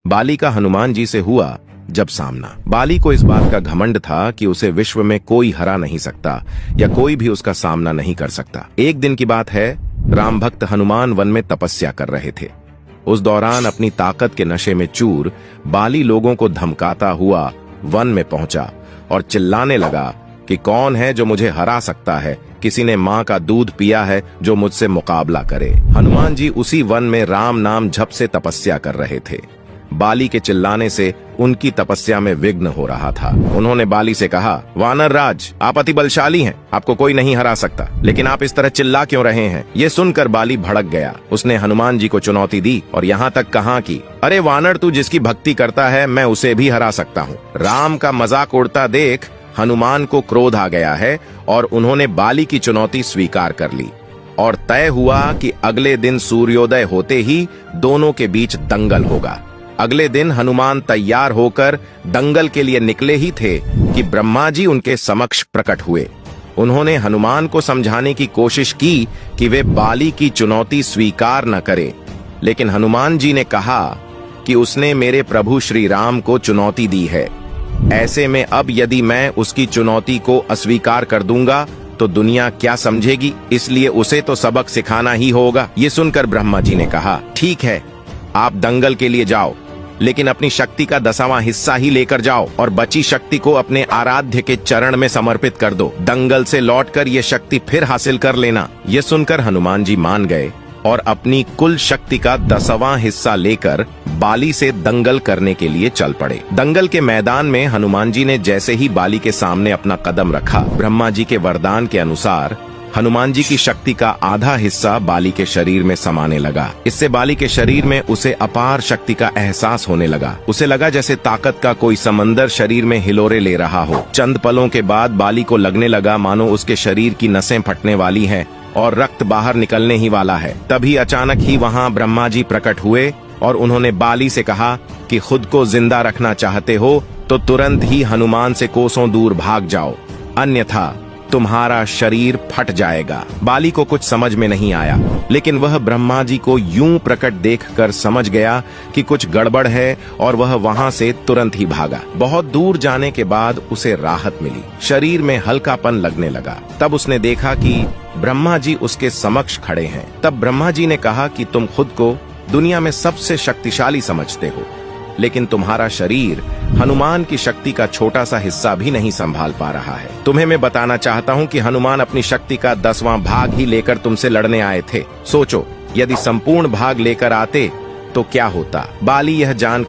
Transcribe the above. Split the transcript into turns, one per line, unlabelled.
बाली का हनुमान जी से हुआ जब सामना। बाली को इस बात का घमंड था कि उसे विश्व में कोई हरा नहीं सकता या कोई भी उसका सामना नहीं कर सकता। एक दिन की बात है, राम भक्त हनुमान वन में तपस्या कर रहे थे। उस दौरान अपनी ताकत के नशे में चूर बाली लोगों को धमकाता हुआ वन में पहुंचा और चिल्लाने लगा कि कौन है जो मुझे हरा सकता है, किसी ने माँ का दूध पिया है जो मुझसे मुकाबला करे। हनुमान जी उसी वन में राम नाम जप से तपस्या कर रहे थे। बाली के चिल्लाने से उनकी तपस्या में विघ्न हो रहा था। उन्होंने बाली से कहा, वानर राज, आप अति बलशाली हैं, आपको कोई नहीं हरा सकता, लेकिन आप इस तरह चिल्ला क्यों रहे हैं? ये सुनकर बाली भड़क गया। उसने हनुमान जी को चुनौती दी और यहाँ तक कहा कि अरे वानर, तू जिसकी भक्ति करता है मैं उसे भी हरा सकता हूँ। राम का मजाक उड़ता देख हनुमान को क्रोध आ गया है और उन्होंने बाली की चुनौती स्वीकार कर ली और तय हुआ कि अगले दिन सूर्योदय होते ही दोनों के बीच दंगल होगा। अगले दिन हनुमान तैयार होकर दंगल के लिए निकले ही थे कि ब्रह्मा जी उनके समक्ष प्रकट हुए। उन्होंने हनुमान को समझाने की कोशिश की कि वे बाली की चुनौती स्वीकार न करे, लेकिन हनुमान जी ने कहा कि उसने मेरे प्रभु श्री राम को चुनौती दी है। ऐसे में अब यदि मैं उसकी चुनौती को अस्वीकार कर दूंगा तो दुनिया क्या समझेगी, इसलिए उसे तो सबक सिखाना ही होगा। ये सुनकर ब्रह्मा जी ने कहा, ठीक है, आप दंगल के लिए जाओ, लेकिन अपनी शक्ति का 10वां हिस्सा ही लेकर जाओ और बची शक्ति को अपने आराध्य के चरण में समर्पित कर दो। दंगल से लौटकर ये शक्ति फिर हासिल कर लेना। ये सुनकर हनुमान जी मान गए और अपनी कुल शक्ति का 10वां हिस्सा लेकर बाली से दंगल करने के लिए चल पड़े। दंगल के मैदान में हनुमान जी ने जैसे ही बाली के सामने अपना कदम रखा, ब्रह्मा जी के वरदान के अनुसार हनुमान जी की शक्ति का आधा हिस्सा बाली के शरीर में समाने लगा। इससे बाली के शरीर में उसे अपार शक्ति का एहसास होने लगा। उसे लगा जैसे ताकत का कोई समंदर शरीर में हिलोरे ले रहा हो। चंद पलों के बाद बाली को लगने लगा मानो उसके शरीर की नसें फटने वाली हैं और रक्त बाहर निकलने ही वाला है। तभी अचानक ही वहाँ ब्रह्मा जी प्रकट हुए और उन्होंने बाली से कहा कि खुद को जिंदा रखना चाहते हो तो तुरंत ही हनुमान से कोसों दूर भाग जाओ, अन्यथा तुम्हारा शरीर फट जाएगा। बाली को कुछ समझ में नहीं आया, लेकिन वह ब्रह्मा जी को यूं प्रकट देखकर समझ गया कि कुछ गड़बड़ है और वह वहां से तुरंत ही भागा। बहुत दूर जाने के बाद उसे राहत मिली, शरीर में हल्कापन लगने लगा। तब उसने देखा कि ब्रह्मा जी उसके समक्ष खड़े हैं। तब ब्रह्मा जी ने कहा कि तुम खुद को दुनिया में सबसे शक्तिशाली समझते हो, लेकिन तुम्हारा शरीर हनुमान की शक्ति का छोटा सा हिस्सा भी नहीं संभाल पा रहा है। तुम्हें मैं बताना चाहता हूँ कि हनुमान अपनी शक्ति का 10वां भाग ही लेकर तुमसे लड़ने आए थे। सोचो, यदि संपूर्ण भाग लेकर आते तो क्या होता। बाली यह जान